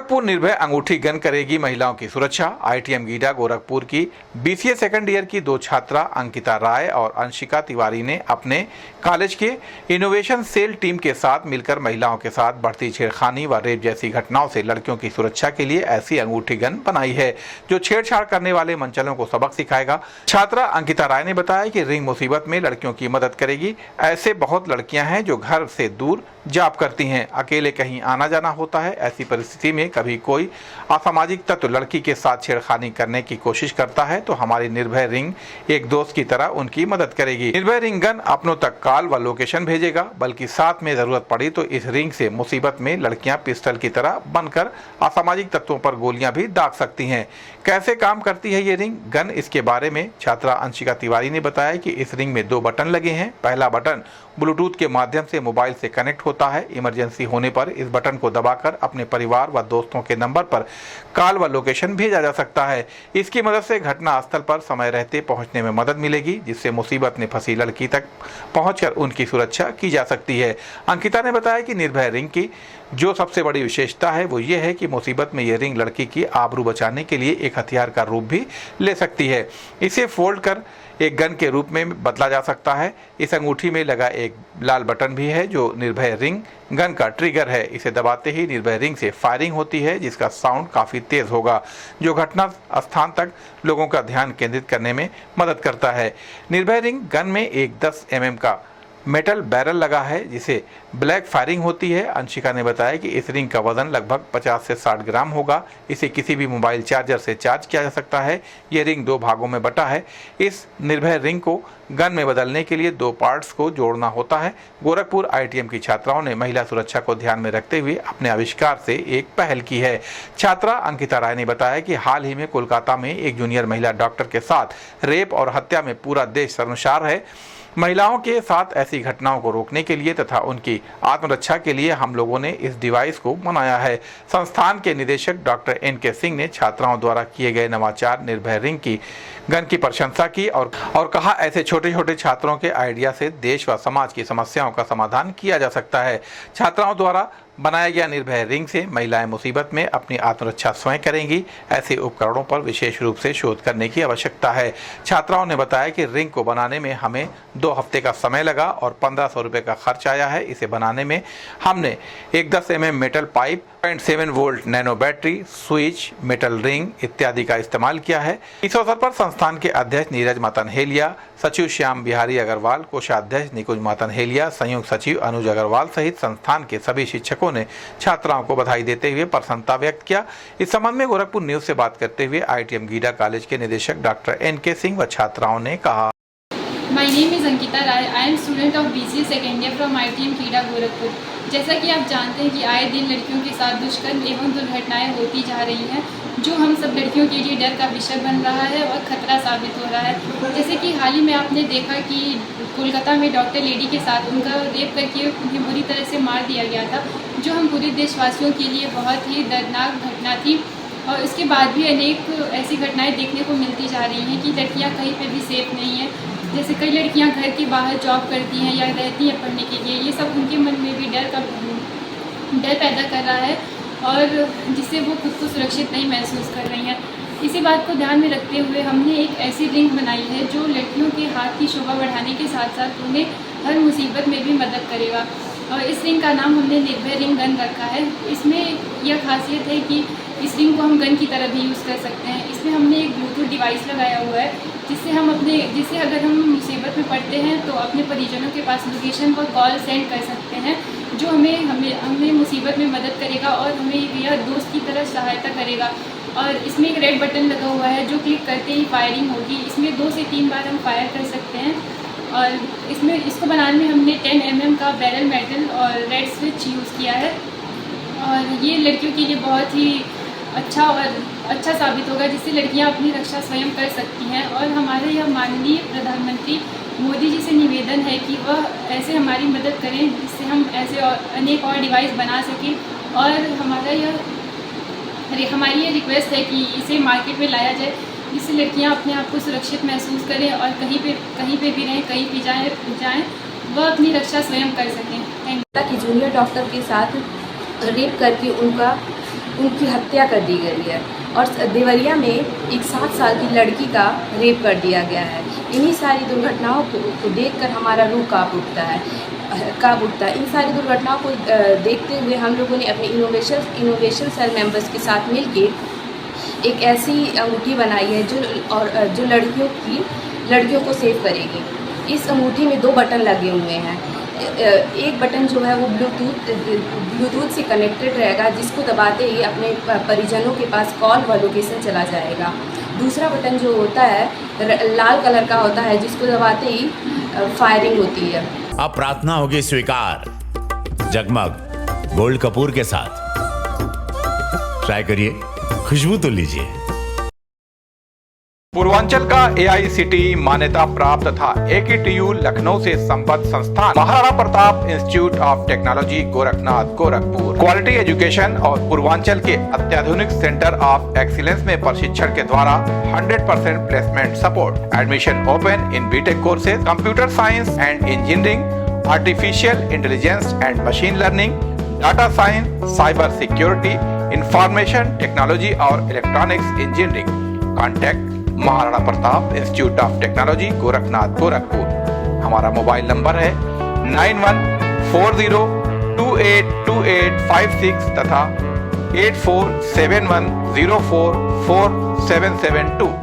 गोरखपुर निर्भय अंगूठी गन करेगी महिलाओं की सुरक्षा। आईटीएम गीडा गोरखपुर की बीसीए सेकंड ईयर की दो छात्रा अंकिता राय और अंशिका तिवारी ने अपने कॉलेज के इनोवेशन सेल टीम के साथ मिलकर महिलाओं के साथ बढ़ती छेड़खानी व रेप जैसी घटनाओं से लड़कियों की सुरक्षा के लिए ऐसी अंगूठी गन बनाई है जो छेड़छाड़ करने वाले मंचलों को सबक सिखाएगा। छात्रा अंकिता राय ने बताया कि रिंग मुसीबत में लड़कियों की मदद करेगी। ऐसे बहुत लड़कियां हैं जो घर से दूर जॉब करती हैं, अकेले कहीं आना जाना होता है। ऐसी परिस्थिति में कभी कोई असामाजिक तत्व लड़की के साथ छेड़खानी करने की कोशिश करता है तो हमारी निर्भय रिंग एक दोस्त की तरह उनकी मदद करेगी। निर्भय रिंग गन अपनों तक कॉल व लोकेशन भेजेगा, बल्कि साथ में जरूरत पड़ी तो इस रिंग से मुसीबत में लड़कियां पिस्टल की तरह बनकर असामाजिक तत्वों पर गोलियां भी दाग सकती हैं। कैसे काम करती है ये रिंग गन, इसके बारे में छात्रा अंशिका तिवारी ने बताया कि इस रिंग में 2 बटन लगे हैं। पहला बटन ब्लूटूथ के माध्यम से मोबाइल से कनेक्ट होता है। इमरजेंसी होने पर इस बटन को दबाकर अपने परिवार व दोस्तों के नंबर पर कॉल व लोकेशन भेजा जा सकता है। इसकी मदद से घटना स्थल पर समय रहते पहुंचने में मदद मिलेगी, जिससे मुसीबत में फंसी लड़की तक पहुंचकर उनकी सुरक्षा की जा सकती है। अंकिता ने बताया कि निर्भय रिंग की जो सबसे बड़ी विशेषता है वो ये है कि मुसीबत में ये रिंग लड़की की आबरू बचाने के लिए एक हथियार का रूप भी ले सकती है। इसे फोल्ड कर एक गन के रूप में बदला जा सकता है। इस अंगूठी में लगा एक लाल बटन भी है जो निर्भय रिंग गन का ट्रिगर है। इसे दबाते ही निर्भय रिंग से फायरिंग होती है, जिसका साउंड काफी तेज होगा जो घटना स्थान तक लोगों का ध्यान केंद्रित करने में मदद करता है। निर्भय रिंग गन में एक 10 mm का मेटल बैरल लगा है जिसे ब्लैक फायरिंग होती है। अंशिका ने बताया कि इस रिंग का वजन लगभग 50 से 60 ग्राम होगा। इसे किसी भी मोबाइल चार्जर से चार्ज किया जा सकता है। ये रिंग 2 भागों में बटा है। इस निर्भय रिंग को गन में बदलने के लिए 2 पार्ट्स को जोड़ना होता है। गोरखपुर आईटीएम की छात्राओं ने महिला सुरक्षा को ध्यान में रखते हुए अपने आविष्कार से एक पहल की है। छात्रा अंकिता राय ने बताया कि हाल ही में कोलकाता में एक जूनियर महिला डॉक्टर के साथ रेप और हत्या में पूरा देश शर्मसार है। महिलाओं के साथ ऐसी घटनाओं को रोकने के लिए तथा उनकी आत्मरक्षा के लिए हम लोगों ने इस डिवाइस को बनाया है। संस्थान के निदेशक डॉक्टर NK सिंह ने छात्राओं द्वारा किए गए नवाचार निर्भय रिंग की गन की प्रशंसा की और कहा ऐसे छोटे छोटे छात्रों के आइडिया से देश व समाज की समस्याओं का समाधान किया जा सकता है। छात्राओं द्वारा बनाया गया निर्भय रिंग से महिलाएं मुसीबत में अपनी आत्मरक्षा स्वयं करेंगी। ऐसे उपकरणों पर विशेष रूप से शोध करने की आवश्यकता है। छात्राओं ने बताया कि रिंग को बनाने में हमें 2 हफ्ते का समय लगा और 1500 रुपये का खर्च आया है। इसे बनाने में हमने एक 10 mm metal pipe, 0.7 volt nano battery, switch, metal ring इत्यादि का इस्तेमाल किया है। इस अवसर पर संस्थान के अध्यक्ष नीरज मातनहेलिया, सचिव श्याम बिहारी अग्रवाल, कोषाध्यक्ष निकुंज मातनहेलिया, संयुक्त सचिव अनुज अग्रवाल सहित संस्थान के सभी शिक्षकों ने छात्राओं को बधाई देते हुए प्रसन्नता व्यक्त किया। इस संबंध में गोरखपुर न्यूज से बात करते हुए आईटीएम गीडा कॉलेज के निदेशक डॉक्टर NK सिंह व छात्राओं ने कहा, My name is Ankita Rai. I am student of BCA second year from ITM GIDA Gorakhpur. जैसा कि आप जानते हैं कि आए दिन लड़कियों के साथ दुष्कर्म एवं दुर्घटनाएं होती जा रही हैं, जो हम सब लड़कियों के लिए डर का विषय बन रहा है और खतरा साबित हो रहा है। जैसे कि हाल ही में आपने देखा कि कोलकाता में डॉक्टर लेडी के साथ उनका रेप करके उन्हें बुरी तरह से मार दिया गया था, जो हम पूरे देशवासियों के लिए बहुत ही दर्दनाक घटना थी। और इसके बाद भी अनेक ऐसी घटनाएं देखने को मिलती जा रही हैं कि लड़कियां कहीं पे भी सेफ नहीं हैं। जैसे कई लड़कियां घर के बाहर जॉब करती हैं या रहती हैं पढ़ने के लिए, ये सब उनके मन में भी डर पैदा कर रहा है और जिससे वो खुद को सुरक्षित नहीं महसूस कर रही हैं। इसी बात को ध्यान में रखते हुए हमने एक ऐसी रिंग बनाई है जो लड़कियों के हाथ की शोभा बढ़ाने के साथ साथ उन्हें हर मुसीबत में भी मदद करेगा। और इस रिंग का नाम हमने निर्भय रिंग गन रखा है। इसमें यह खासियत है कि इस रिंग को हम गन की तरह भी यूज़ कर सकते हैं। इसमें हमने एक ब्लूटूथ डिवाइस लगाया हुआ है जिससे अगर हम मुसीबत में पड़ते हैं तो अपने परिजनों के पास लोकेशन पर कॉल सेंड कर सकते हैं, जो हमें मुसीबत में मदद करेगा और हमें यह दोस्त की तरह सहायता करेगा। और इसमें एक रेड बटन लगा हुआ है जो क्लिक करते ही फायरिंग होगी। इसमें 2 से 3 बार हम फायर कर सकते हैं। और इसको बनाने में हमने 10 mm का बैरल मेटल और रेड स्विच यूज़ किया है और ये लड़कियों के लिए बहुत ही अच्छा साबित होगा, जिससे लड़कियां अपनी रक्षा स्वयं कर सकती हैं। और हमारे यह माननीय प्रधानमंत्री मोदी जी से निवेदन है कि वह ऐसे हमारी मदद करें जिससे हम ऐसे अनेक और डिवाइस बना सकें। और हमारी ये रिक्वेस्ट है कि इसे मार्केट में लाया जाए, जिससे लड़कियां अपने आप को सुरक्षित महसूस करें और कहीं पे भी रहें, कहीं भी जाएं वह अपनी रक्षा स्वयं कर सकें। कि जूनियर डॉक्टर के साथ रेप करके उनका उनकी हत्या कर दी गई है और देवरिया में एक 7 साल की लड़की का रेप कर दिया गया है। इन्हीं सारी दुर्घटनाओं को देखकर हमारा रूह काँप उठता है। इन सारी दुर्घटनाओं को देखते हुए हम लोगों ने अपने इनोवेशन सेल मेंबर्स के साथ मिलकर एक ऐसी अंगूठी बनाई है जो लड़कियों को सेव करेगी। इस अंगूठी में 2 बटन लगे हुए हैं। एक बटन जो है वो ब्लूटूथ से कनेक्टेड रहेगा, जिसको दबाते ही अपने परिजनों के पास कॉल व लोकेशन चला जाएगा। दूसरा बटन जो होता है लाल कलर का होता है, जिसको दबाते ही फायरिंग होती है। अब प्रार्थना होगी स्वीकार जगमग गोल्ड कपूर के साथ। ट्राई करिए, खुशबू तो लीजिए। पूर्वांचल का AICTE मान्यता प्राप्त तथा AKTU लखनऊ से संबद्ध संस्थान Maharana Pratap institute of technology Gorakhnath Gorakhpur quality education और पूर्वांचल के अत्याधुनिक सेंटर ऑफ एक्सीलेंस में प्रशिक्षण के द्वारा 100% placement support. Admission open in BTech courses, computer science and engineering, artificial intelligence and machine learning, data science, cyber security, information technology और electronics engineering. Contact Maharana Pratap institute of technology Gorakhnath Gorakhpur. हमारा mobile number है 9140282856 तथा 8471044772।